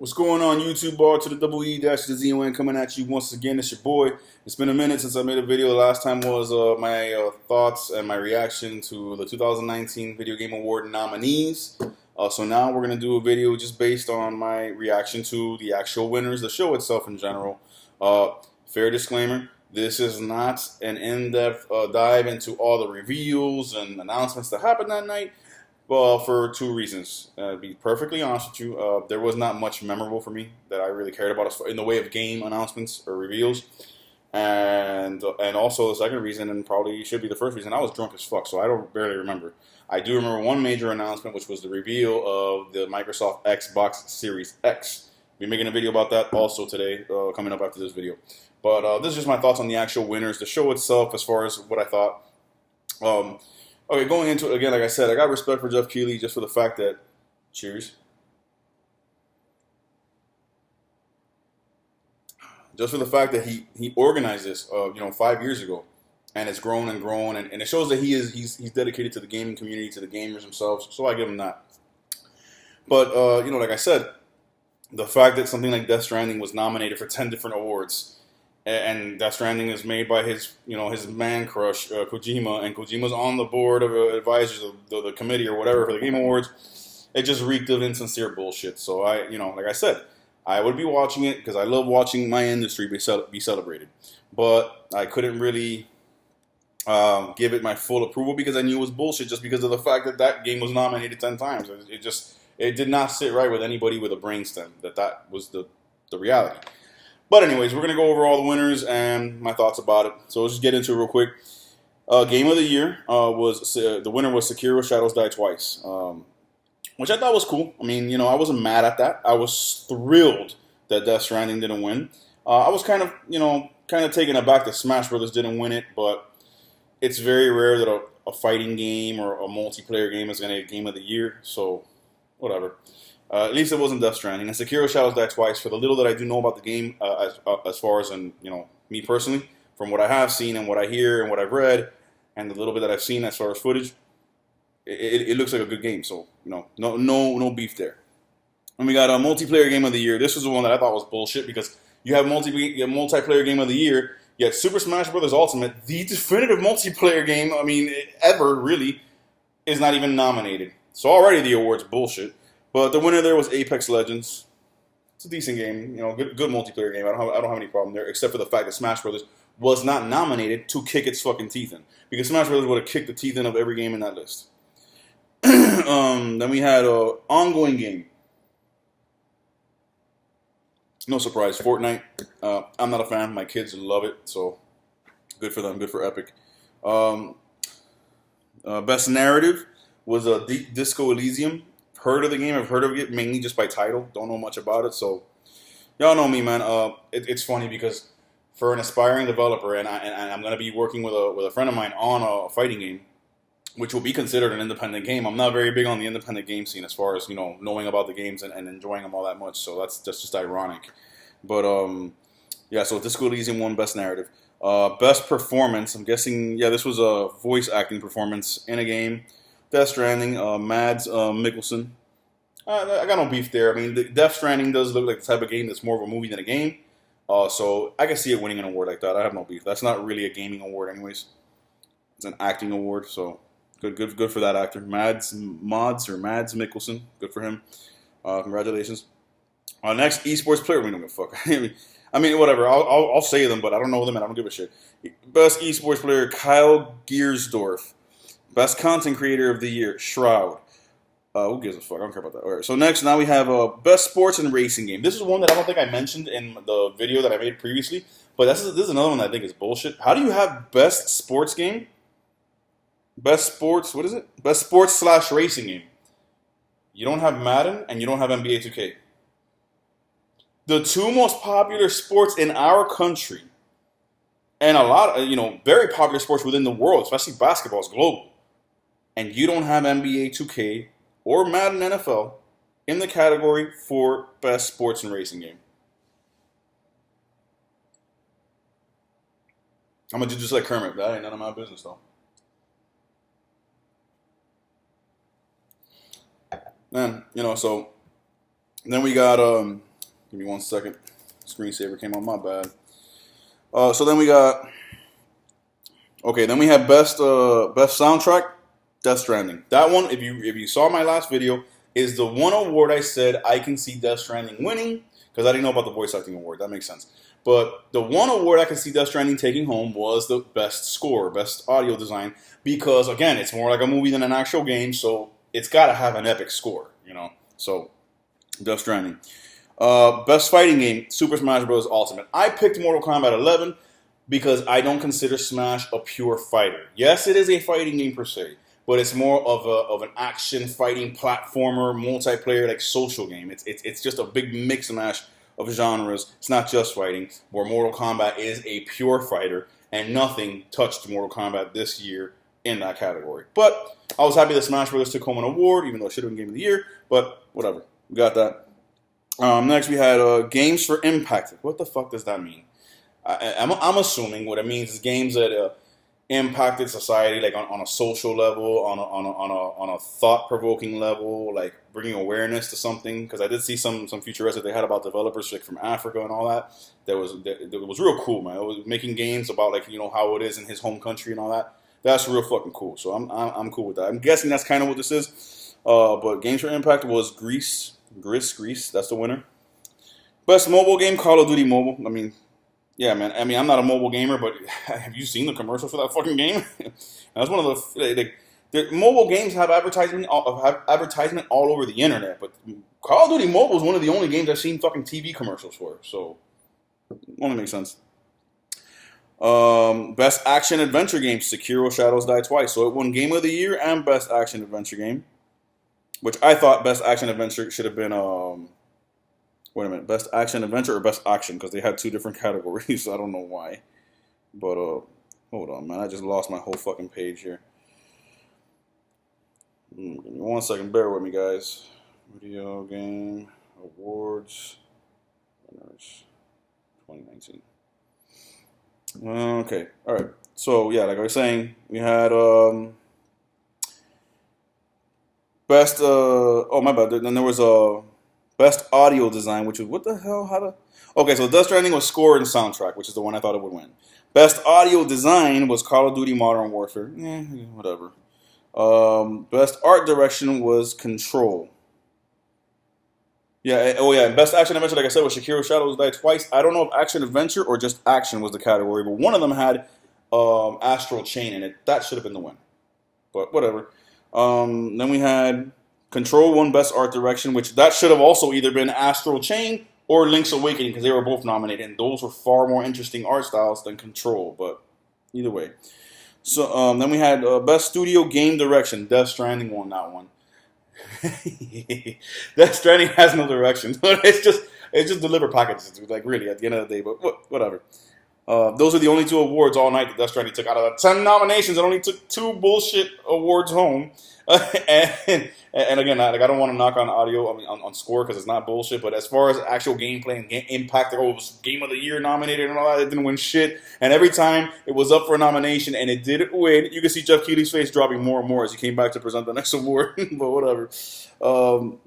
What's going on, YouTube? Bar to the double E dash the Z-O-N coming at you once again. It's your boy. It's been a minute since I made a video. The last time was my thoughts and my reaction to the 2019 Video Game Award nominees. So now we're going to do a video just based on my reaction to the actual winners, the show itself in general. Fair disclaimer, this is not an in-depth dive into all the reveals and announcements that happened that night. Well, for two reasons. To be perfectly honest with you, there was not much memorable for me that I really cared about in the way of game announcements or reveals. And also the second reason, and probably should be the first reason, I was drunk as fuck, so I don't barely remember. I do remember one major announcement, which was the reveal of the Microsoft Xbox Series X. I'll be making a video about that also today, coming up after this video. But this is just my thoughts on the actual winners, the show itself, as far as what I thought. Okay, going into it again, like I said, I got respect for Jeff Keighley just for the fact that, cheers, just for the fact that he organized this, 5 years ago, and it's grown and grown, and it shows that he's dedicated to the gaming community, to the gamers themselves. So I give him that. But like I said, the fact that something like Death Stranding was nominated for 10 different awards. And Death Stranding is made by his man crush, Kojima, and Kojima's on the board of advisors of the committee or whatever for the Game Awards. It just reeked of insincere bullshit. So like I said, I would be watching it because I love watching my industry be celebrated. But I couldn't really give it my full approval because I knew it was bullshit just because of the fact that that game was nominated 10 times. It did not sit right with anybody with a brainstem that was the reality. But anyways, we're going to go over all the winners and my thoughts about it. So let's just get into it real quick. Game of the year the winner was Sekiro: Shadows Die Twice, which I thought was cool. I mean, I wasn't mad at that. I was thrilled that Death Stranding didn't win. I was kind of taken aback that Smash Brothers didn't win it, but it's very rare that a fighting game or a multiplayer game is going to get Game of the Year, so whatever. At least it wasn't Death Stranding. And Sekiro: Shadows Die Twice, for the little that I do know about the game, as far as me personally, from what I have seen and what I hear and what I've read, and the little bit that I've seen as far as footage, it looks like a good game. So no beef there. And we got a multiplayer game of the year. This was the one that I thought was bullshit because you have multiplayer game of the year. Yet Super Smash Bros. Ultimate, the definitive multiplayer game, ever really, is not even nominated. So already the award's bullshit. But the winner there was Apex Legends. It's a decent game, good multiplayer game. I don't have any problem there, except for the fact that Smash Brothers was not nominated to kick its fucking teeth in, because Smash Brothers would have kicked the teeth in of every game in that list. Then we had an ongoing game. No surprise, Fortnite. I'm not a fan. My kids love it, so good for them. Good for Epic. Best narrative was Disco Elysium. Heard of the game, I've heard of it mainly just by title. Don't know much about it, so y'all know me, man. It's funny because for an aspiring developer, and I'm gonna be working with a friend of mine on a fighting game, which will be considered an independent game. I'm not very big on the independent game scene as far as knowing about the games and enjoying them all that much. So that's just ironic. But yeah. So Disco Elysium won Best Narrative, Best Performance. I'm guessing this was a voice acting performance in a game. Death Stranding, Mads Mikkelsen. I got no beef there. I mean, Death Stranding does look like the type of game that's more of a movie than a game. So I can see it winning an award like that. I have no beef. That's not really a gaming award anyways. It's an acting award, so good for that actor. Mads Mikkelsen. Good for him. Congratulations. Next, esports player. We don't give a fuck. I mean, whatever. I'll say them, but I don't know them and I don't give a shit. Best esports player, Kyle Giersdorf. Best Content Creator of the Year, Shroud. Who gives a fuck? I don't care about that. All right, so now we have Best Sports and Racing Game. This is one that I don't think I mentioned in the video that I made previously, but this is another one that I think is bullshit. How do you have Best Sports Game? Best Sports, what is it? Best Sports / Racing Game. You don't have Madden and you don't have NBA 2K. The two most popular sports in our country, and a lot of, very popular sports within the world, especially basketball, is global. And you don't have NBA 2K or Madden NFL in the category for Best Sports and Racing Game. I'm going to do just like Kermit. That ain't none of my business, though. Man, so then we got Give me 1 second. Screensaver came on, my bad. So then we got. Okay, then we have best soundtrack, Death Stranding. That one, if you saw my last video, is the one award I said I can see Death Stranding winning because I didn't know about the voice acting award. That makes sense. But the one award I could see Death Stranding taking home was the best score, best audio design, because again, it's more like a movie than an actual game, so it's got to have an epic score, you know. So Death Stranding. Best fighting game, Super Smash Bros. Ultimate. I picked Mortal Kombat 11 because I don't consider Smash a pure fighter. Yes, it is a fighting game per se, but it's more of an action fighting platformer, multiplayer, like social game. It's just a big mix and mash of genres. It's not just fighting, where Mortal Kombat is a pure fighter, and nothing touched Mortal Kombat this year in that category. But I was happy that Smash Bros. Took home an award, even though it should have been Game of the Year, but whatever. We got that. Next, we had Games for Impact. What the fuck does that mean? I'm assuming what it means is games that impacted society, like on a social level, on a thought-provoking level, like bringing awareness to something. Because I did see some futuristic they had about developers like from Africa and all that. That was real cool, man. It was making games about like, you know, how it is in his home country and all that. That's real fucking cool. So I'm cool with that. I'm guessing that's kind of what this is. But Games for Impact was Greece. That's the winner. Best mobile game, Call of Duty Mobile. I mean, yeah, man. I mean, I'm not a mobile gamer, but have you seen the commercials for that fucking game? That's one of the mobile games have advertisement all over the internet, but Call of Duty Mobile is one of the only games I've seen fucking TV commercials for. So, only makes sense. Best action adventure game, Sekiro: Shadows Die Twice. So it won Game of the Year and Best Action Adventure Game, which I thought Best Action Adventure should have been wait a minute, Best Action Adventure or Best Action, because they had two different categories. So I don't know why. But hold on, man, I just lost my whole fucking page here. Give me 1 second, bear with me, guys. Video game awards winners 2019. Okay, all right. So yeah, like I was saying, we had best. Oh my bad. Then there was best audio design, which was what the hell? How to? Okay, so Death Stranding was score and soundtrack, which is the one I thought it would win. Best audio design was Call of Duty Modern Warfare. Whatever. Best art direction was Control. Yeah. Oh yeah. Best action adventure, like I said, was Sekiro: Shadows Die Twice. I don't know if action adventure or just action was the category, but one of them had Astral Chain in it. That should have been the win. But whatever. Then we had Control won Best Art Direction, which that should have also either been Astral Chain or Link's Awakening, because they were both nominated, and those were far more interesting art styles than Control. But either way. So then we had Best Studio Game Direction. Death Stranding won that one. Death Stranding has no direction. it's just deliver packages. Like really, at the end of the day. But whatever. Those are the only two awards all night that Death Stranding took out of the 10 nominations. It only took 2 bullshit awards home. And again, like, I don't want to knock on audio, I mean, on score, because it's not bullshit. But as far as actual gameplay and impact, it was Game of the Year nominated and all that. It didn't win shit. And every time it was up for a nomination and it didn't win, you can see Jeff Keighley's face dropping more and more as he came back to present the next award. But whatever. And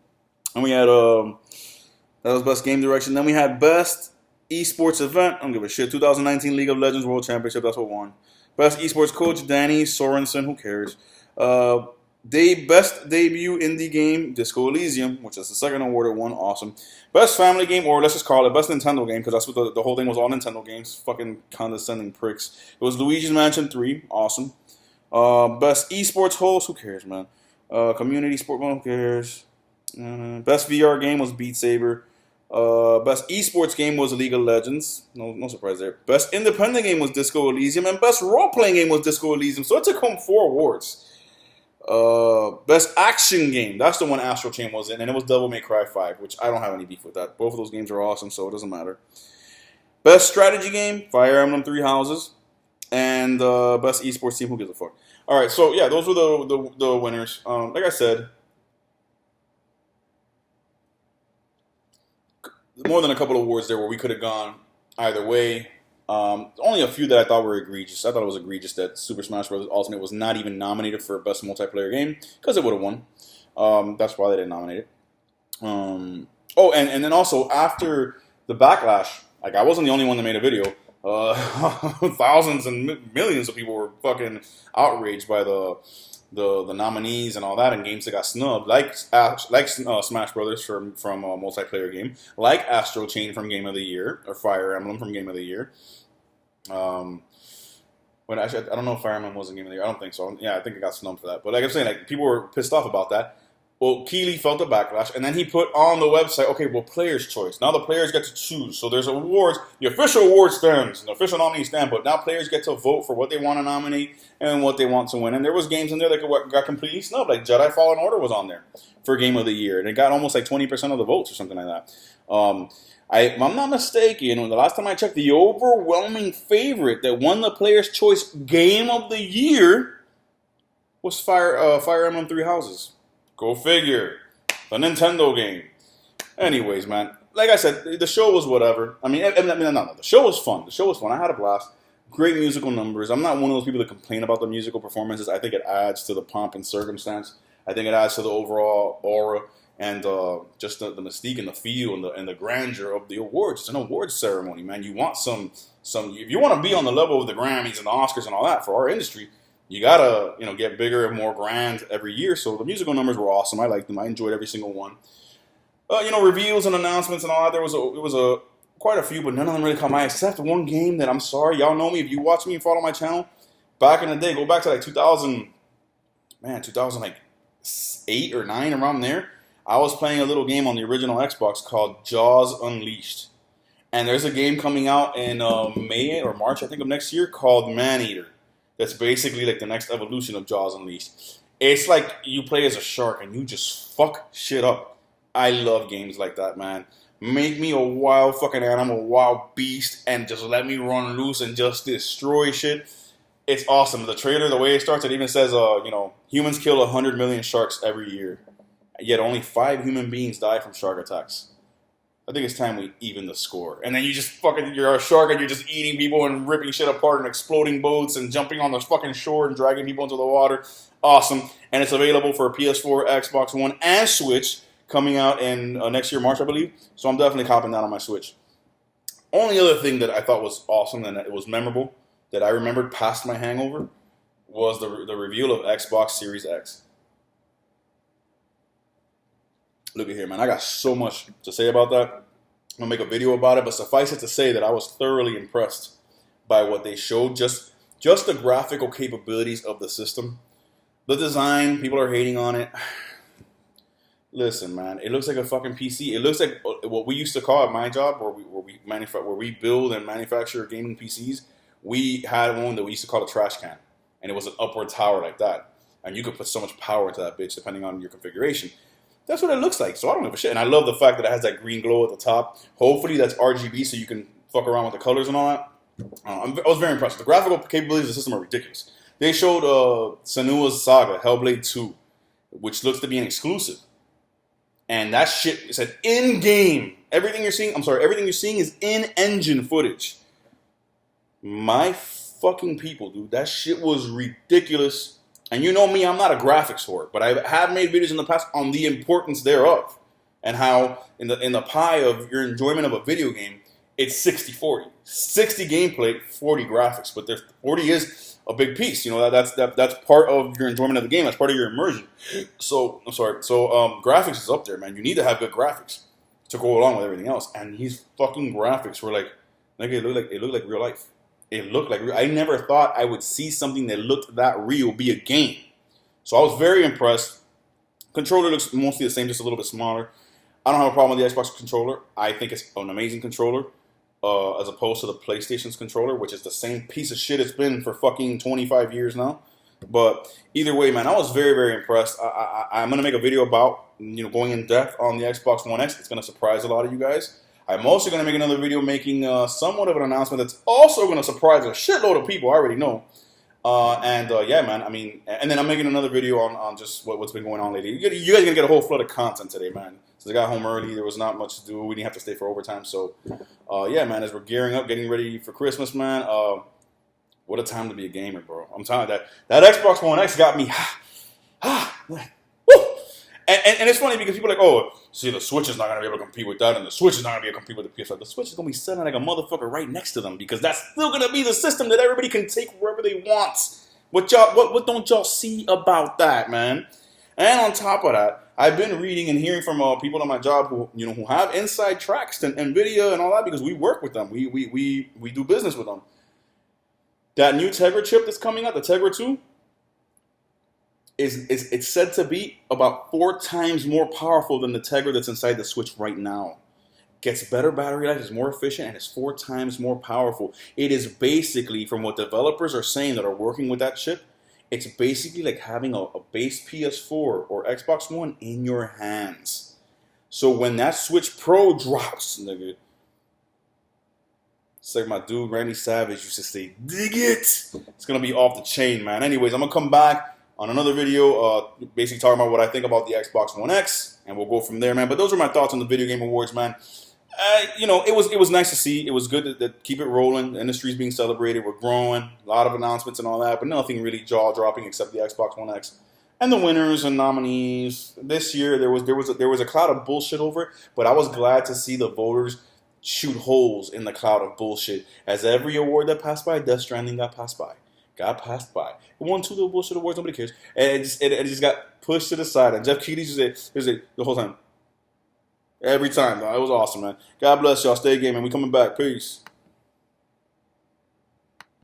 we had that was Best Game Direction. Then we had Best Esports Event. I don't give a shit. 2019 League of Legends World Championship. That's what won. Best Esports Coach, Danny Sorensen. Who cares? Best Debut Indie Game, Disco Elysium, which is the second award it won. Awesome. Best Family Game, or let's just call it Best Nintendo Game, because that's what the whole thing was, all Nintendo games. Fucking condescending pricks. It was Luigi's Mansion 3. Awesome. Best Esports Host. Who cares, man? Community Sport. Who cares? Best VR Game was Beat Saber. Best Esports Game was League of Legends. No surprise there. Best Independent Game was Disco Elysium. And Best Role-Playing Game was Disco Elysium. So it took home 4 awards. Best Action Game, that's the one Astral Chain was in, and it was Devil May Cry 5, which I don't have any beef with that. Both of those games are awesome, so it doesn't matter. Best Strategy Game, Fire Emblem 3 Houses, and Best Esports Team, who gives a fuck. Alright, so yeah, those were the winners. Like I said, more than a couple of awards there where we could have gone either way. Only a few that I thought were egregious. I thought it was egregious that Super Smash Bros. Ultimate was not even nominated for Best Multiplayer Game, because it would have won. That's why they didn't nominate it. Oh, and then also after the backlash, like I wasn't the only one that made a video. Thousands and millions of people were fucking outraged by the nominees and all that, and games that got snubbed, like Smash Brothers from a multiplayer game, like Astro Chain from Game of the Year, or Fire Emblem from Game of the Year. When actually, I don't know if Fire Emblem was a Game of the Year. I don't think so. Yeah, I think it got snubbed for that. But like I'm saying, like people were pissed off about that. Well, Keighley felt the backlash, and then he put on the website, okay, well, player's choice. Now the players get to choose. So there's awards. The official award stands, the official nominee stand, but now players get to vote for what they want to nominate and what they want to win. And there was games in there that got completely snubbed, like Jedi Fallen Order was on there for Game of the Year, and it got almost like 20% of the votes or something like that. If I'm not mistaken, the last time I checked, the overwhelming favorite that won the Player's Choice Game of the Year was Fire Emblem Three Houses. Go figure. The Nintendo game. Anyways, man, like I said, the show was whatever. I mean, no, the show was fun. The show was fun. I had a blast. Great musical numbers. I'm not one of those people that complain about the musical performances. I think it adds to the pomp and circumstance. I think it adds to the overall aura and just the mystique and the feel and the grandeur of the awards. It's an awards ceremony, man. You want some. If you want to be on the level of the Grammys and the Oscars and all that for our industry, you gotta, get bigger and more grand every year. So the musical numbers were awesome. I liked them. I enjoyed every single one. Reveals and announcements and all that. There was quite a few, but none of them really caught my eye, except one game that I'm sorry, y'all know me. If you watch me and follow my channel, back in the day, go back to like 2008 or 9, around there. I was playing a little game on the original Xbox called Jaws Unleashed, and there's a game coming out in May or March, I think, of next year called Maneater. That's basically like the next evolution of Jaws Unleashed. It's like you play as a shark and you just fuck shit up. I love games like that, man. Make me a wild fucking animal, a wild beast, and just let me run loose and just destroy shit. It's awesome. The trailer, the way it starts, it even says, humans kill 100 million sharks every year. Yet only 5 human beings die from shark attacks. I think it's time we even the score. And then you're a shark and you're just eating people and ripping shit apart and exploding boats and jumping on the fucking shore and dragging people into the water. Awesome. And it's available for PS4, Xbox One, and Switch, coming out in next year, March, I believe. So I'm definitely copping that on my Switch. Only other thing that I thought was awesome and it was memorable that I remembered past my hangover was the reveal of Xbox Series X. Look at here, man. I got so much to say about that. I'm going to make a video about it, but suffice it to say that I was thoroughly impressed by what they showed. Just the graphical capabilities of the system. The design, people are hating on it. Listen, man, it looks like a fucking PC. It looks like what we used to call at my job, where we build and manufacture gaming PCs. We had one that we used to call a trash can, and it was an upward tower like that. And you could put so much power into that bitch depending on your configuration. That's what it looks like, so I don't give a shit. And I love the fact that it has that green glow at the top. Hopefully that's RGB so you can fuck around with the colors and all that. I was very impressed. The graphical capabilities of the system are ridiculous. They showed Senua's Saga, Hellblade 2, which looks to be an exclusive. And that shit said in-game. Everything you're seeing is in-engine footage. My fucking people, dude. That shit was ridiculous. And you know me, I'm not a graphics whore, but I have made videos in the past on the importance thereof. And how in the pie of your enjoyment of a video game, it's 60-40. 60 gameplay, 40 graphics. But 40 is a big piece. That's part of your enjoyment of the game. That's part of your immersion. So graphics is up there, man. You need to have good graphics to go along with everything else. And these fucking graphics were like it looked like real life. It looked like real. I never thought I would see something that looked that real be a game. So I was very impressed. Controller looks mostly the same, just a little bit smaller. I don't have a problem with the Xbox controller. I think it's an amazing controller. As opposed to the PlayStation's controller, which is the same piece of shit it's been for fucking 25 years now. But either way, man, I was very, very impressed. I'm going to make a video about, going in depth on the Xbox One X. It's going to surprise a lot of you guys. I'm also going to make another video making somewhat of an announcement that's also going to surprise a shitload of people. I already know. Yeah, man, I mean, and then I'm making another video on just what's been going on lately. You guys are going to get a whole flood of content today, man. Since I got home early, there was not much to do. We didn't have to stay for overtime. So, yeah, man, as we're gearing up, getting ready for Christmas, man, what a time to be a gamer, bro. I'm telling you, that Xbox One X got me, woo! And it's funny because people are like, oh, see, the Switch is not going to be able to compete with that, and the Switch is not going to be able to compete with the PS5. The Switch is going to be selling like a motherfucker right next to them because that's still going to be the system that everybody can take wherever they want. What don't y'all see about that, man? And on top of that, I've been reading and hearing from people on my job who have inside tracks to NVIDIA and all that because we work with them. We do business with them. That new Tegra chip that's coming out, the Tegra 2, it's said to be about 4 times more powerful than the Tegra that's inside the Switch right now. Gets better battery life, is more efficient, and it's 4 times more powerful. It is basically, from what developers are saying that are working with that chip, it's basically like having a base PS4 or Xbox One in your hands. So when that Switch Pro drops, nigga, it's like my dude Randy Savage used to say, dig it! It's going to be off the chain, man. Anyways, I'm going to come back on another video, basically talking about what I think about the Xbox One X, and we'll go from there, man. But those are my thoughts on the Video Game Awards, man. It was nice to see. It was good to keep it rolling. The industry's being celebrated. We're growing. A lot of announcements and all that, but nothing really jaw-dropping except the Xbox One X. And the winners and nominees. This year, there was a cloud of bullshit over it, but I was glad to see the voters shoot holes in the cloud of bullshit. As every award that passed by, Death Stranding got passed by. It won 2 little bullshit awards. Nobody cares. And it just got pushed to the side. And Jeff Keighley just said the whole time. Every time, though. It was awesome, man. God bless y'all. Stay gaming. We coming back. Peace.